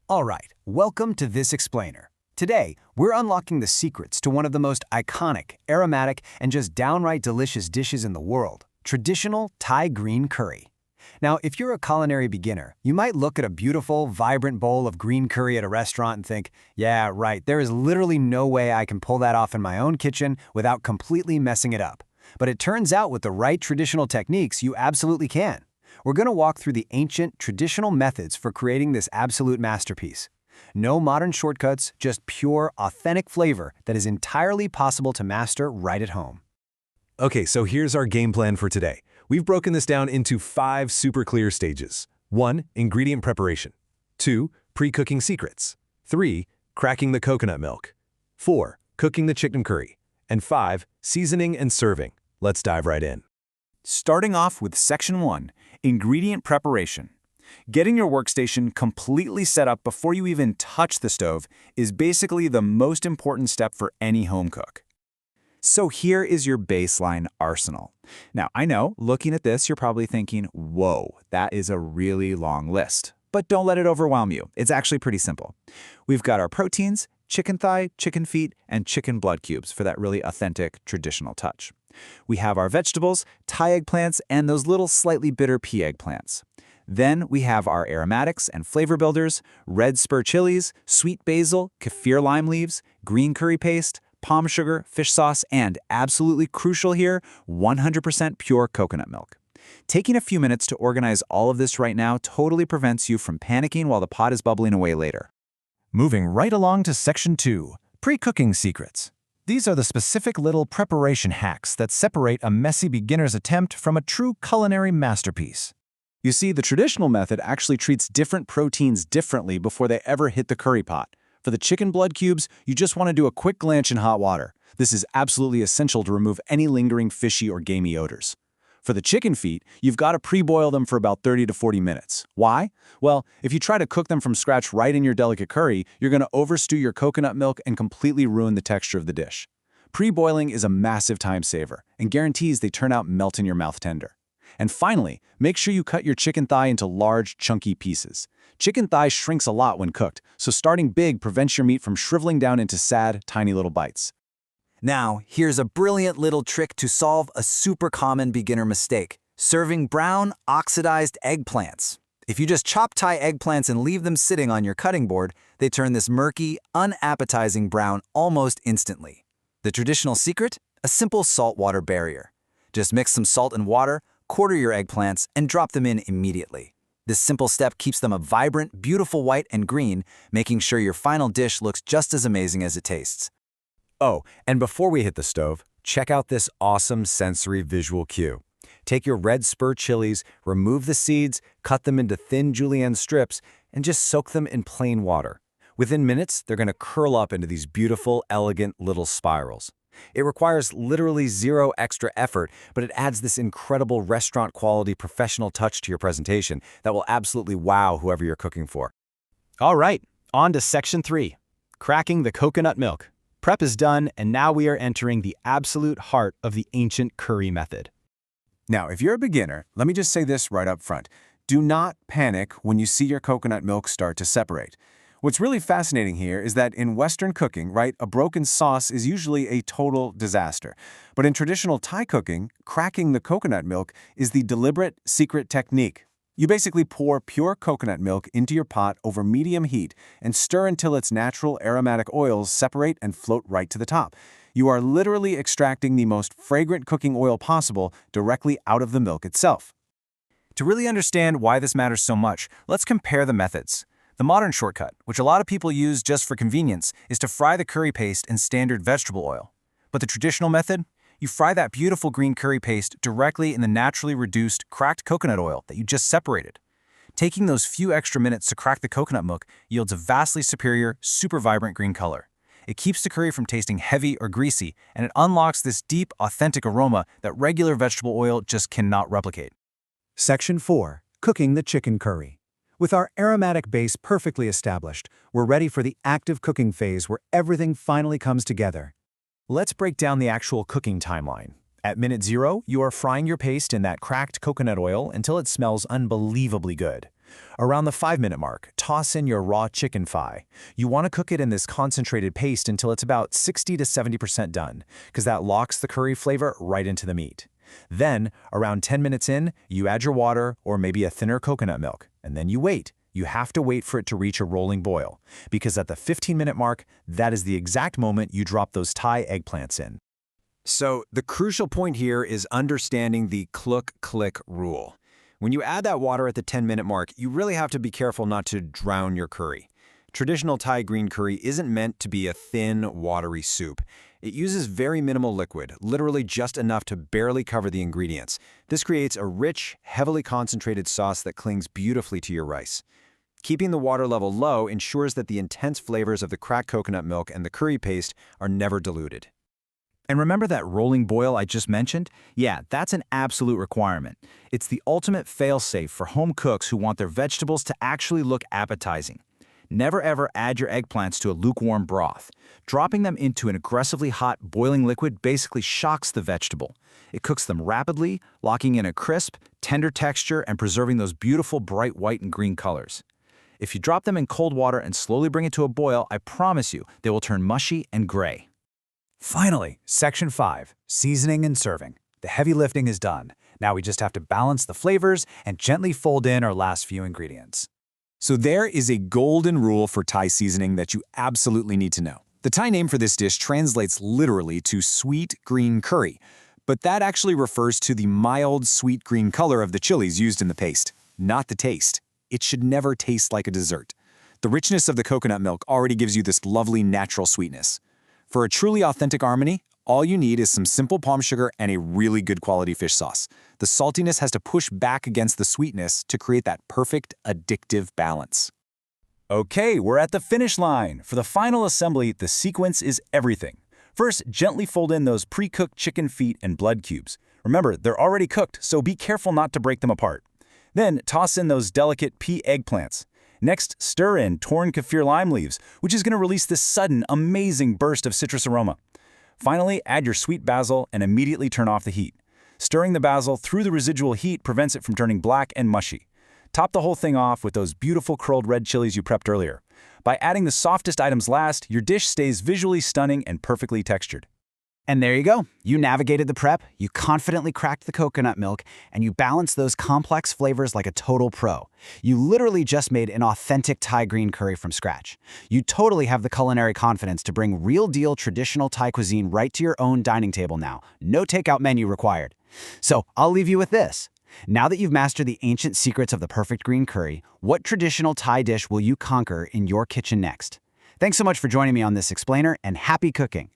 All right, welcome to This Explainer. Today, we're unlocking the secrets to one of the most iconic, aromatic, and just downright delicious dishes in the world, traditional Thai green curry. Now, if you're a culinary beginner, you might look at a beautiful, vibrant bowl of green curry at a restaurant and think, yeah, right, there is literally no way I can pull that off in my own kitchen without completely messing it up. But it turns out with the right traditional techniques, you absolutely can. We're going to walk through the ancient, traditional methods for creating this absolute masterpiece. No modern shortcuts, just pure, authentic flavor that is entirely possible to master right at home. Okay, so here's our game plan for today. We've broken this down into 5 super clear stages. 1. Ingredient preparation. 2. Pre-cooking secrets. 3. Cracking the coconut milk. 4. Cooking the chicken curry. And 5. Seasoning and serving. Let's dive right in. Starting off with Section 1, Ingredient Preparation. Getting your workstation completely set up before you even touch the stove is basically the most important step for any home cook. So here is your baseline arsenal. Now, I know, looking at this, you're probably thinking, whoa, that is a really long list. But don't let it overwhelm you. It's actually pretty simple. We've got our proteins, chicken thigh, chicken feet, and chicken blood cubes for that really authentic, traditional touch. We have our vegetables, Thai eggplants, and those little slightly bitter pea eggplants. Then we have our aromatics and flavor builders, red spur chilies, sweet basil, kaffir lime leaves, green curry paste, palm sugar, fish sauce, and absolutely crucial here, 100% pure coconut milk. Taking a few minutes to organize all of this right now totally prevents you from panicking while the pot is bubbling away later. Moving right along to Section 2, Pre-cooking secrets. These are the specific little preparation hacks that separate a messy beginner's attempt from a true culinary masterpiece. You see, the traditional method actually treats different proteins differently before they ever hit the curry pot. For the chicken blood cubes, you just want to do a quick blanch in hot water. This is absolutely essential to remove any lingering fishy or gamey odors. For the chicken feet, you've got to pre-boil them for about 30 to 40 minutes. Why? Well, if you try to cook them from scratch right in your delicate curry, you're going to overstew your coconut milk and completely ruin the texture of the dish. Pre-boiling is a massive time saver and guarantees they turn out melt in your mouth tender. And finally, make sure you cut your chicken thigh into large, chunky pieces. Chicken thigh shrinks a lot when cooked, so starting big prevents your meat from shriveling down into sad, tiny little bites. Now, here's a brilliant little trick to solve a super common beginner mistake: serving brown, oxidized eggplants. If you just chop Thai eggplants and leave them sitting on your cutting board, they turn this murky, unappetizing brown almost instantly. The traditional secret? A simple saltwater barrier. Just mix some salt and water, quarter your eggplants, and drop them in immediately. This simple step keeps them a vibrant, beautiful white and green, making sure your final dish looks just as amazing as it tastes. Oh, and before we hit the stove, check out this awesome sensory visual cue. Take your red spur chilies, remove the seeds, cut them into thin julienne strips, and just soak them in plain water. Within minutes, they're going to curl up into these beautiful, elegant little spirals. It requires literally zero extra effort, but it adds this incredible restaurant-quality professional touch to your presentation that will absolutely wow whoever you're cooking for. All right, on to Section 3, Cracking the coconut milk. Prep is done, and now we are entering the absolute heart of the ancient curry method. Now, if you're a beginner, let me just say this right up front. Do not panic when you see your coconut milk start to separate. What's really fascinating here is that in Western cooking, right, a broken sauce is usually a total disaster. But in traditional Thai cooking, cracking the coconut milk is the deliberate, secret technique. You basically pour pure coconut milk into your pot over medium heat and stir until its natural aromatic oils separate and float right to the top. You are literally extracting the most fragrant cooking oil possible directly out of the milk itself. To really understand why this matters so much, let's compare the methods. The modern shortcut, which a lot of people use just for convenience, is to fry the curry paste in standard vegetable oil. But the traditional method? You fry that beautiful green curry paste directly in the naturally reduced, cracked coconut oil that you just separated. Taking those few extra minutes to crack the coconut milk yields a vastly superior, super vibrant green color. It keeps the curry from tasting heavy or greasy, and it unlocks this deep, authentic aroma that regular vegetable oil just cannot replicate. Section 4, Cooking the chicken curry. With our aromatic base perfectly established, we're ready for the active cooking phase where everything finally comes together. Let's break down the actual cooking timeline. At minute 0, you are frying your paste in that cracked coconut oil until it smells unbelievably good. Around the 5-minute mark, toss in your raw chicken thigh. You want to cook it in this concentrated paste until it's about 60 to 70% done, because that locks the curry flavor right into the meat. Then, around 10 minutes in, you add your water or maybe a thinner coconut milk, and then you wait. You have to wait for it to reach a rolling boil, because at the 15-minute mark, that is the exact moment you drop those Thai eggplants in. So the crucial point here is understanding the cluck-click rule. When you add that water at the 10-minute mark, you really have to be careful not to drown your curry. Traditional Thai green curry isn't meant to be a thin, watery soup. It uses very minimal liquid, literally just enough to barely cover the ingredients. This creates a rich, heavily concentrated sauce that clings beautifully to your rice. Keeping the water level low ensures that the intense flavors of the cracked coconut milk and the curry paste are never diluted. And remember that rolling boil I just mentioned? Yeah, that's an absolute requirement. It's the ultimate fail-safe for home cooks who want their vegetables to actually look appetizing. Never ever add your eggplants to a lukewarm broth. Dropping them into an aggressively hot, boiling liquid basically shocks the vegetable. It cooks them rapidly, locking in a crisp, tender texture and preserving those beautiful bright white and green colors. If you drop them in cold water and slowly bring it to a boil, I promise you, they will turn mushy and gray. Finally, Section 5, Seasoning and Serving. The heavy lifting is done. Now we just have to balance the flavors and gently fold in our last few ingredients. So there is a golden rule for Thai seasoning that you absolutely need to know. The Thai name for this dish translates literally to sweet green curry, but that actually refers to the mild sweet green color of the chilies used in the paste, not the taste. It should never taste like a dessert. The richness of the coconut milk already gives you this lovely natural sweetness. For a truly authentic harmony, all you need is some simple palm sugar and a really good quality fish sauce. The saltiness has to push back against the sweetness to create that perfect, addictive balance. Okay, we're at the finish line. For the final assembly, the sequence is everything. First, gently fold in those pre-cooked chicken feet and blood cubes. Remember, they're already cooked, so be careful not to break them apart. Then, toss in those delicate pea eggplants. Next, stir in torn kaffir lime leaves, which is going to release this sudden, amazing burst of citrus aroma. Finally, add your sweet basil and immediately turn off the heat. Stirring the basil through the residual heat prevents it from turning black and mushy. Top the whole thing off with those beautiful curled red chilies you prepped earlier. By adding the softest items last, your dish stays visually stunning and perfectly textured. And there you go. You navigated the prep, you confidently cracked the coconut milk, and you balanced those complex flavors like a total pro. You literally just made an authentic Thai green curry from scratch. You totally have the culinary confidence to bring real-deal traditional Thai cuisine right to your own dining table now. No takeout menu required. So I'll leave you with this. Now that you've mastered the ancient secrets of the perfect green curry, what traditional Thai dish will you conquer in your kitchen next? Thanks so much for joining me on this explainer, and happy cooking!